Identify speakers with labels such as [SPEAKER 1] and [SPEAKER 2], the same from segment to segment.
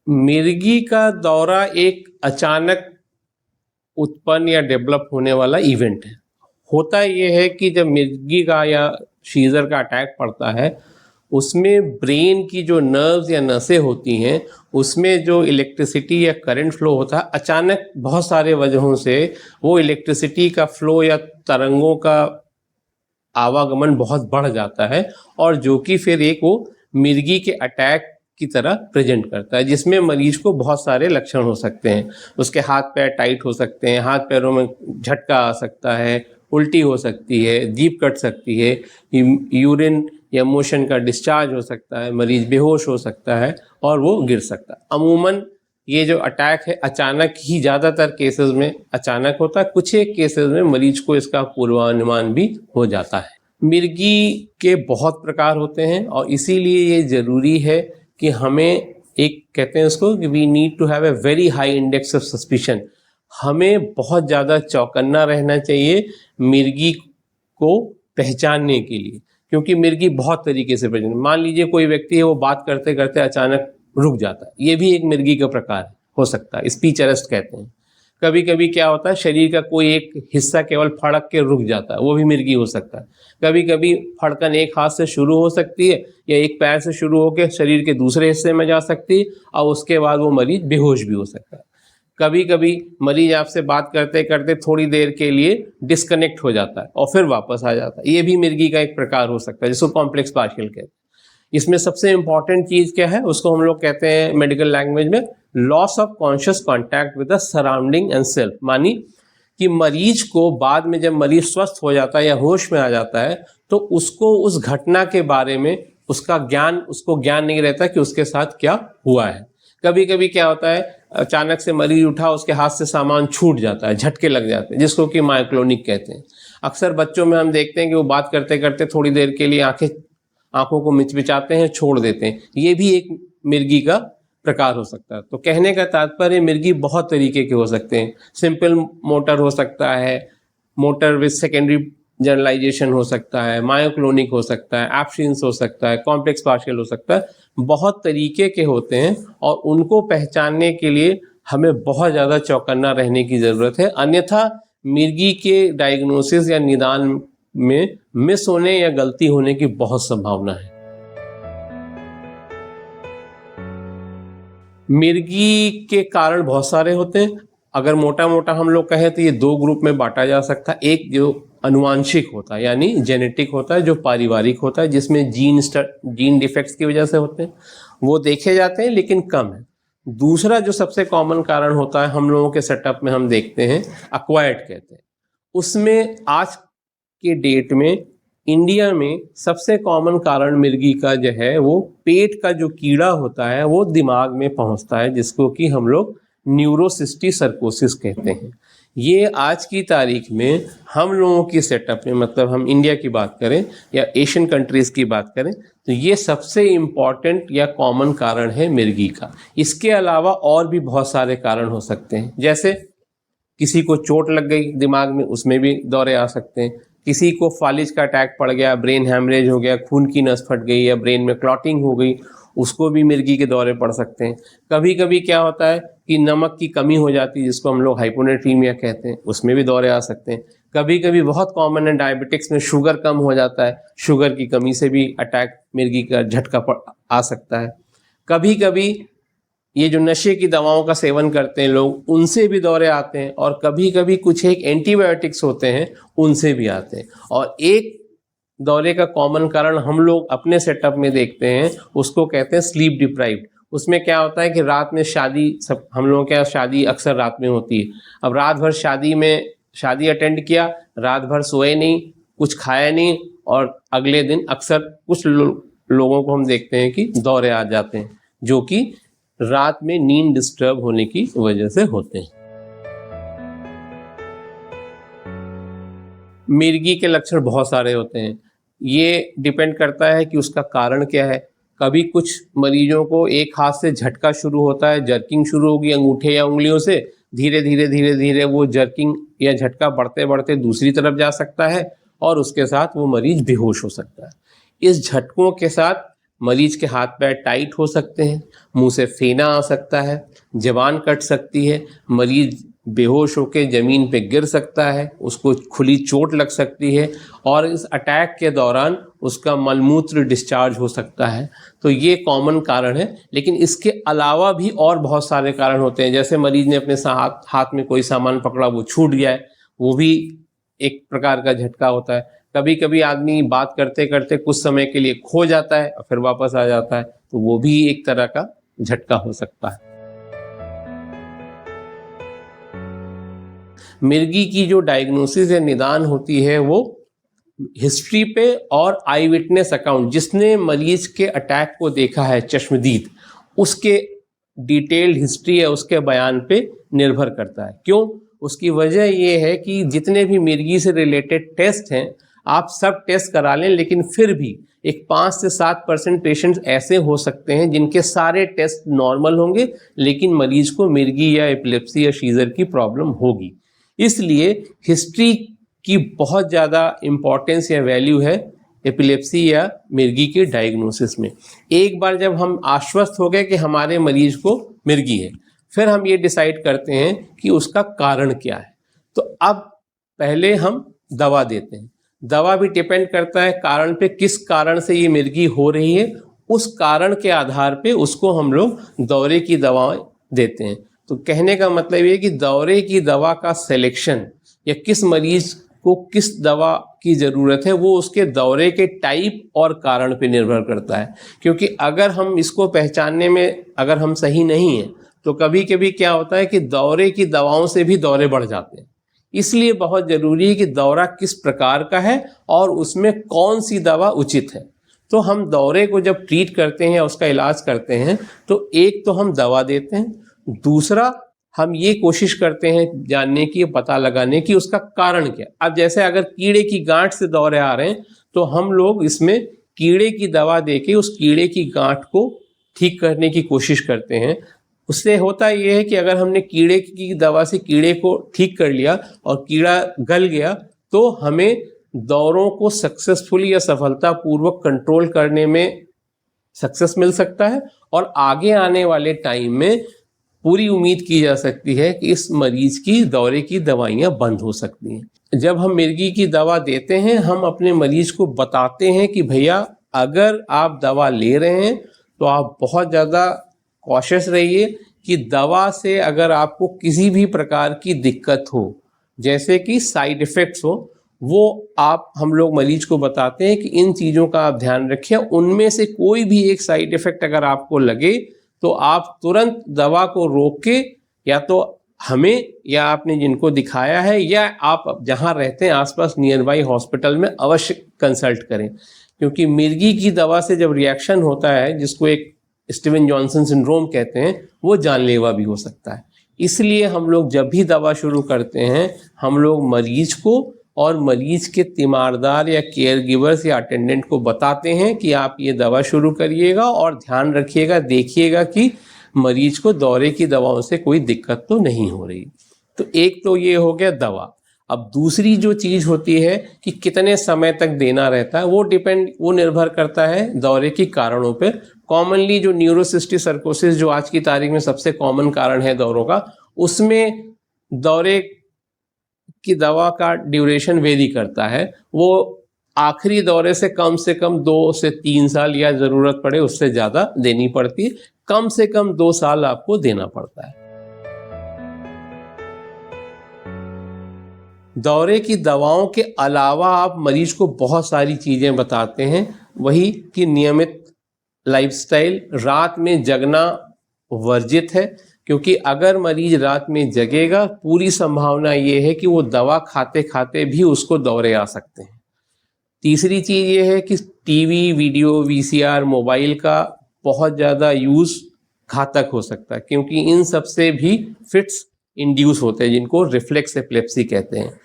[SPEAKER 1] मिर्गी का दौरा एक अचानक उत्पन्न या डेवलप होने वाला इवेंट है। होता ये है कि जब मिर्गी का या शीजर का अटैक पड़ता है, उसमें ब्रेन की जो नर्व्स या नसें होती हैं, उसमें जो इलेक्ट्रिसिटी या करंट फ्लो होता है, अचानक बहुत सारे वजहों से वो इलेक्ट्रिसिटी का फ्लो या तरंगों का आवागमन बहुत बढ़ जाता है, और जो कि फिर एक वो मिर्गी के अटैक की तरह प्रेजेंट करता है, जिसमें मरीज को बहुत सारे लक्षण हो सकते हैं। उसके हाथ पैर टाइट हो सकते हैं, हाथ पैरों में झटका आ सकता है, उल्टी हो सकती है, जीभ कट सकती है, यूरिन या मोशन का डिस्चार्ज हो सकता है, मरीज बेहोश हो सकता है और वो गिर सकता है। अमूमन ये जो अटैक है अचानक ही, ज़्यादातर केसेस में अचानक होता है, कुछ एक केसेस में मरीज को इसका पूर्वानुमान भी हो जाता है। मिर्गी के बहुत प्रकार होते हैं और इसीलिए ये ज़रूरी है कि हमें एक, कहते हैं उसको, कि we need to have a very high index of suspicion. हमें बहुत ज़्यादा चौकन्ना रहना चाहिए मिर्गी को पहचानने के लिए, क्योंकि मिर्गी बहुत तरीके से पहचान, मान लीजिए कोई व्यक्ति है, वो बात करते करते अचानक रुक जाता है, ये भी एक मिर्गी का प्रकार हो सकता है, स्पीच अरेस्ट कहते हैं। कभी कभी क्या होता है, शरीर का कोई एक हिस्सा केवल फड़क के रुक जाता है, वो भी मिर्गी हो सकता है। कभी कभी फड़कन एक हाथ से शुरू हो सकती है या एक पैर से शुरू होकर शरीर के दूसरे हिस्से में जा सकती है और उसके बाद वो मरीज बेहोश भी हो सकता है। कभी कभी मरीज आपसे बात करते करते थोड़ी देर के लिए डिस्कनेक्ट हो जाता है और फिर वापस आ जाता है, ये भी मिर्गी का एक प्रकार हो सकता है, जिसको कॉम्प्लेक्स पार्शियल कहते हैं। इसमें सबसे इंपॉर्टेंट चीज क्या है, उसको हम लोग कहते हैं मेडिकल लैंग्वेज में loss of conscious contact with the surrounding and self. मानी कि मरीज को बाद में जब मरीज स्वस्थ हो जाता है या होश में आ जाता है, तो उसको उस घटना के बारे में उसको ज्ञान नहीं रहता कि उसके साथ क्या हुआ है। कभी कभी क्या होता है, अचानक से मरीज उठा, उसके हाथ से सामान छूट जाता है, झटके लग जाते हैं, जिसको कि मायोक्लोनिक कहते हैं। अक्सर बच्चों में हम देखते हैं कि वो बात करते करते थोड़ी देर के लिए आंखों को मिचमिचाते हैं, छोड़ देते हैं, ये भी एक मिर्गी का प्रकार हो सकता है। तो कहने का तात्पर्य, मिर्गी बहुत तरीके के हो सकते हैं। सिंपल मोटर हो सकता है, मोटर विद सेकेंडरी जनरलाइजेशन हो सकता है, मायोक्लोनिक हो सकता है, एब्सिंस हो सकता है, कॉम्प्लेक्स पार्शियल हो सकता है, बहुत तरीके के होते हैं और उनको पहचानने के लिए हमें बहुत ज़्यादा चौकन्ना रहने की ज़रूरत है। अन्यथा मिर्गी के डायग्नोसिस या निदान में मिस होने या गलती होने की बहुत संभावना है। मिर्गी के कारण बहुत सारे होते हैं। अगर मोटा मोटा हम लोग कहें तो ये दो ग्रुप में बांटा जा सकता है। एक जो अनुवांशिक होता है यानी जेनेटिक होता है, जो पारिवारिक होता है, जिसमें जीन डिफेक्ट्स की वजह से होते हैं, वो देखे जाते हैं लेकिन कम है। दूसरा जो सबसे कॉमन कारण होता है हम लोगों के सेटअप में हम देखते हैं, अक्वायर्ड कहते हैं। उसमें आज के डेट में इंडिया में सबसे कॉमन कारण मिर्गी का जो है, वो पेट का जो कीड़ा होता है वो दिमाग में पहुंचता है, जिसको कि हम लोग न्यूरोसिस्टिसर्कोसिस कहते हैं। ये आज की तारीख में हम लोगों की सेटअप में, मतलब हम इंडिया की बात करें या एशियन कंट्रीज़ की बात करें, तो ये सबसे इम्पॉर्टेंट या कॉमन कारण है मिर्गी का। इसके अलावा और भी बहुत सारे कारण हो सकते हैं, जैसे किसी को चोट लग गई दिमाग में, उसमें भी दौरे आ सकते हैं। किसी को फालिज का अटैक पड़ गया, ब्रेन हैमरेज हो गया, खून की नस फट गई या ब्रेन में क्लॉटिंग हो गई, उसको भी मिर्गी के दौरे पड़ सकते हैं। कभी कभी क्या होता है कि नमक की कमी हो जाती है, जिसको हम लोग हाइपोनेट्रीमिया कहते हैं, उसमें भी दौरे आ सकते हैं। कभी कभी बहुत कॉमन है, डायबिटिक्स में शुगर कम हो जाता है, शुगर की कमी से भी अटैक, मिर्गी का झटका आ सकता है। कभी कभी ये जो नशे की दवाओं का सेवन करते हैं लोग, उनसे भी दौरे आते हैं, और कभी कभी कुछ एक एंटीबायोटिक्स होते हैं उनसे भी आते हैं। और एक दौरे का कॉमन कारण हम लोग अपने सेटअप में देखते हैं, उसको कहते हैं स्लीप डिप्राइव्ड। उसमें क्या होता है कि रात में सब हम लोगों के यहाँ शादी अक्सर रात में होती है। अब रात भर शादी अटेंड किया, रात भर सोए नहीं, कुछ खाया नहीं, और अगले दिन अक्सर कुछ लोगों को हम देखते हैं कि दौरे आ जाते हैं, जो कि रात में नींद डिस्टर्ब होने की वजह से होते हैं। मिर्गी के लक्षण बहुत सारे होते हैं, ये डिपेंड करता है कि उसका कारण क्या है। कभी कुछ मरीजों को एक हाथ से झटका शुरू होता है, जर्किंग शुरू होगी अंगूठे या उंगलियों से, धीरे धीरे वो जर्किंग या झटका बढ़ते बढ़ते दूसरी तरफ जा सकता है और उसके साथ वो मरीज बेहोश हो सकता है। इस झटकों के साथ मरीज के हाथ पैर टाइट हो सकते हैं, मुंह से फेना आ सकता है, जबान कट सकती है, मरीज बेहोश होकर ज़मीन पे गिर सकता है, उसको खुली चोट लग सकती है और इस अटैक के दौरान उसका मलमूत्र डिस्चार्ज हो सकता है। तो ये कॉमन कारण है, लेकिन इसके अलावा भी और बहुत सारे कारण होते हैं। जैसे मरीज ने अपने हाथ में कोई सामान पकड़ा, वो छूट गया है, वो भी एक प्रकार का झटका होता है। कभी कभी आदमी बात करते करते कुछ समय के लिए खो जाता है और फिर वापस आ जाता है, तो वो भी एक तरह का झटका हो सकता है। मिर्गी की जो डायग्नोसिस या निदान होती है वो हिस्ट्री पे और आई विटनेस अकाउंट, जिसने मरीज के अटैक को देखा है चश्मदीद, उसके डिटेल्ड हिस्ट्री या उसके बयान पे निर्भर करता है। क्यों? उसकी वजह ये है कि जितने भी मिर्गी से रिलेटेड टेस्ट हैं, आप सब टेस्ट करा लें, लेकिन फिर भी एक 5 से 7% पेशेंट्स ऐसे हो सकते हैं जिनके सारे टेस्ट नॉर्मल होंगे, लेकिन मरीज को मिर्गी या एपिलेप्सी या शीजर की प्रॉब्लम होगी। इसलिए हिस्ट्री की बहुत ज़्यादा इम्पॉर्टेंस या वैल्यू है एपिलेप्सी या मिर्गी के डायग्नोसिस में। एक बार जब हम आश्वस्त हो गए कि हमारे मरीज को मिर्गी है, फिर हम ये डिसाइड करते हैं कि उसका कारण क्या है। तो अब पहले हम दवा देते हैं। दवा भी डिपेंड करता है कारण पे, किस कारण से ये मिर्गी हो रही है, उस कारण के आधार पे उसको हम लोग दौरे की दवाएं देते हैं। तो कहने का मतलब ये कि दौरे की दवा का सिलेक्शन या किस मरीज को किस दवा की ज़रूरत है, वो उसके दौरे के टाइप और कारण पे निर्भर करता है। क्योंकि अगर हम इसको पहचानने में अगर हम सही नहीं हैं, तो कभी कभी क्या होता है कि दौरे की दवाओं से भी दौरे बढ़ जाते हैं। इसलिए बहुत ज़रूरी है कि दौरा किस प्रकार का है और उसमें कौन सी दवा उचित है। तो हम दौरे को जब ट्रीट करते हैं या उसका इलाज करते हैं, तो एक तो हम दवा देते हैं, दूसरा हम ये कोशिश करते हैं जानने की, पता लगाने की उसका कारण क्या। अब जैसे अगर कीड़े की गांठ से दौरे आ रहे हैं, तो हम लोग इसमें कीड़े की दवा देके उस कीड़े की गांठ को ठीक करने की कोशिश करते हैं। उससे होता ये है कि अगर हमने कीड़े की दवा से कीड़े को ठीक कर लिया और कीड़ा गल गया, तो हमें दौरों को सक्सेसफुली या सफलतापूर्वक कंट्रोल करने में सक्सेस मिल सकता है और आगे आने वाले टाइम में पूरी उम्मीद की जा सकती है कि इस मरीज की दौरे की दवाइयाँ बंद हो सकती हैं। जब हम मिर्गी की दवा देते हैं, हम अपने मरीज को बताते हैं कि भैया अगर आप दवा ले रहे हैं तो आप बहुत ज़्यादा कॉशियस रहिए कि दवा से अगर आपको किसी भी प्रकार की दिक्कत हो, जैसे कि साइड इफ़ेक्ट्स हो, वो आप हम लोग मरीज को बताते हैं कि इन चीज़ों का आप ध्यान रखें। उनमें से कोई भी एक साइड इफ़ेक्ट अगर आपको लगे तो आप तुरंत दवा को रोक के या तो हमें या आपने जिनको दिखाया है या आप जहाँ रहते हैं आसपास नियर बाई हॉस्पिटल में अवश्य कंसल्ट करें। क्योंकि मिर्गी की दवा से जब रिएक्शन होता है, जिसको एक स्टीवन जॉनसन सिंड्रोम कहते हैं, वो जानलेवा भी हो सकता है। इसलिए हम लोग जब भी दवा शुरू करते हैं, हम लोग मरीज को और मरीज के तीमारदार या केयर गिवर्स या अटेंडेंट को बताते हैं कि आप ये दवा शुरू करिएगा और ध्यान रखिएगा, देखिएगा कि मरीज को दौरे की दवाओं से कोई दिक्कत तो नहीं हो रही। तो एक तो ये हो गया दवा। अब दूसरी जो चीज़ होती है कि कितने समय तक देना रहता है, वो निर्भर करता है दौरे की कारणों पर। कॉमनली जो न्यूरोसिस्टिक सर्कोसिस जो आज की तारीख में सबसे कॉमन कारण है दौरों का, उसमें दौरे की दवा का ड्यूरेशन वेरी करता है। वो आखिरी दौरे से कम 2 से 3 साल या ज़रूरत पड़े उससे ज़्यादा देनी पड़ती है। कम से कम 2 साल आपको देना पड़ता है। दौरे की दवाओं के अलावा आप मरीज को बहुत सारी चीज़ें बताते हैं, वही कि नियमित लाइफस्टाइल, रात में जगना वर्जित है, क्योंकि अगर मरीज रात में जगेगा पूरी संभावना ये है कि वो दवा खाते खाते भी उसको दौरे आ सकते हैं। तीसरी चीज़ ये है कि टीवी, वीडियो, वीसीआर, मोबाइल का बहुत ज़्यादा यूज़ घातक हो सकता है, क्योंकि इन सब से भी फिट्स इंड्यूस होते हैं, जिनको रिफ्लेक्स एपिलेप्सी कहते हैं।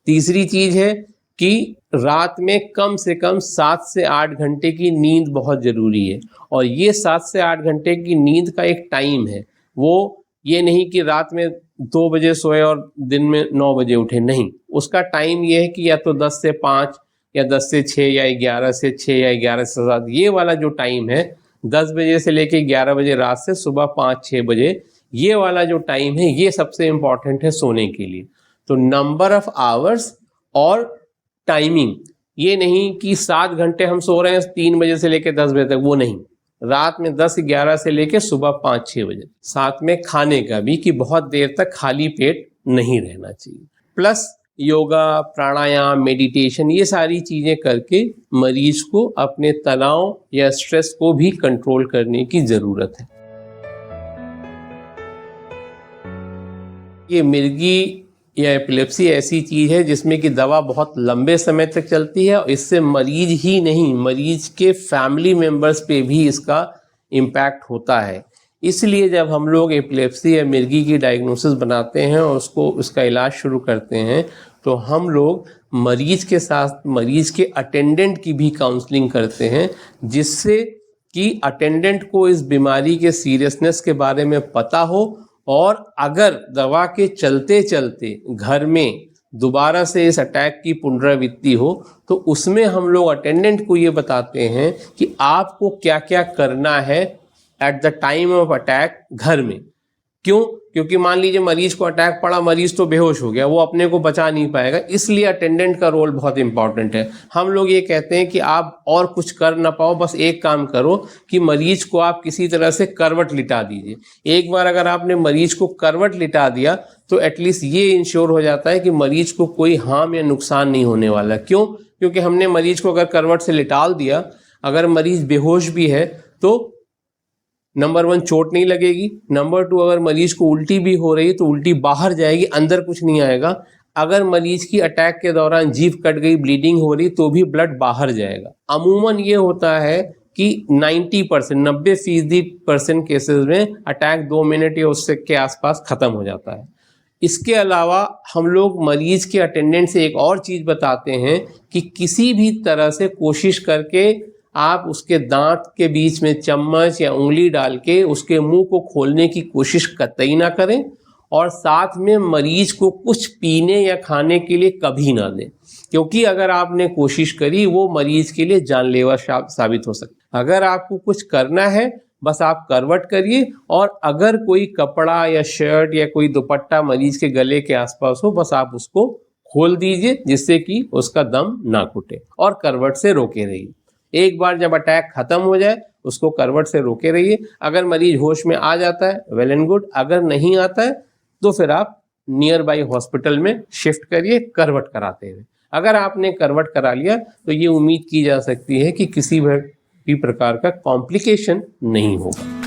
[SPEAKER 1] तीसरी चीज़ है कि रात में कम से कम 7 से 8 घंटे की नींद बहुत ज़रूरी है। और ये 7 से 8 घंटे की नींद का एक टाइम है, वो ये नहीं कि रात में 2 बजे सोए और दिन में 9 बजे उठे, नहीं। उसका टाइम ये है कि या तो 10 से 5 या 10 से 6 या 11 से 6 या 11 से 7, ये वाला जो टाइम है 10 बजे से लेके 11 बजे रात से सुबह 5-6 बजे, ये वाला जो टाइम है ये सबसे इम्पॉर्टेंट है सोने के लिए। तो नंबर ऑफ आवर्स और टाइमिंग, ये नहीं कि 7 घंटे हम सो रहे हैं 3 बजे से लेके 10 बजे तक, वो नहीं, रात में 10-11 से लेके सुबह 5-6 बजे। साथ में खाने का भी कि बहुत देर तक खाली पेट नहीं रहना चाहिए। प्लस योगा, प्राणायाम, मेडिटेशन, ये सारी चीज़ें करके मरीज को अपने तनाव या स्ट्रेस को भी कंट्रोल करने की ज़रूरत है। ये मिर्गी या एपिलेप्सी ऐसी चीज़ है जिसमें कि दवा बहुत लंबे समय तक चलती है और इससे मरीज ही नहीं, मरीज के फैमिली मेम्बर्स पे भी इसका इम्पैक्ट होता है। इसलिए जब हम लोग एपिलेप्सी या मिर्गी की डायग्नोसिस बनाते हैं और उसका इलाज शुरू करते हैं तो हम लोग मरीज के साथ मरीज के अटेंडेंट की भी काउंसलिंग करते हैं, जिससे कि अटेंडेंट को इस बीमारी के सीरियसनेस के बारे में पता हो और अगर दवा के चलते चलते घर में दोबारा से इस अटैक की पुनरावृत्ति हो तो उसमें हम लोग अटेंडेंट को ये बताते हैं कि आपको क्या क्या करना है at the time of attack घर में। क्यों? क्योंकि मान लीजिए मरीज को अटैक पड़ा, मरीज तो बेहोश हो गया, वो अपने को बचा नहीं पाएगा, इसलिए अटेंडेंट का रोल बहुत इंपॉर्टेंट है। हम लोग ये कहते हैं कि आप और कुछ कर ना पाओ, बस एक काम करो कि मरीज को आप किसी तरह से करवट लिटा दीजिए। एक बार अगर आपने मरीज को करवट लिटा दिया तो एटलीस्ट ये इंश्योर हो जाता है कि मरीज को कोई हार्म या नुकसान नहीं होने वाला। क्यों? क्योंकि हमने मरीज को अगर करवट से लिटाल दिया, अगर मरीज बेहोश भी है तो नंबर 1 चोट नहीं लगेगी, नंबर 2 अगर मरीज को उल्टी भी हो रही तो उल्टी बाहर जाएगी, अंदर कुछ नहीं आएगा। अगर मरीज की अटैक के दौरान जीभ कट गई, ब्लीडिंग हो रही तो भी ब्लड बाहर जाएगा। अमूमन ये होता है कि 90% केसेस में अटैक 2 मिनट या उससे के आसपास खत्म हो जाता है। इसके अलावा हम लोग मरीज के अटेंडेंट से एक और चीज़ बताते हैं कि किसी भी तरह से कोशिश करके आप उसके दांत के बीच में चम्मच या उंगली डाल के उसके मुंह को खोलने की कोशिश कतई ना करें और साथ में मरीज को कुछ पीने या खाने के लिए कभी ना दें, क्योंकि अगर आपने कोशिश करी वो मरीज के लिए जानलेवा साबित हो सकता है। अगर आपको कुछ करना है बस आप करवट करिए और अगर कोई कपड़ा या शर्ट या कोई दुपट्टा मरीज के गले के आसपास हो बस आप उसको खोल दीजिए, जिससे कि उसका दम ना घुटे और करवट से रोके रहिए। एक बार जब अटैक खत्म हो जाए उसको करवट से रोके रहिए। अगर मरीज होश में आ जाता है वेल एंड गुड, अगर नहीं आता है तो फिर आप नियर बाई हॉस्पिटल में शिफ्ट करिए करवट कराते हुए। अगर आपने करवट करा लिया तो ये उम्मीद की जा सकती है कि किसी भी प्रकार का कॉम्प्लिकेशन नहीं होगा।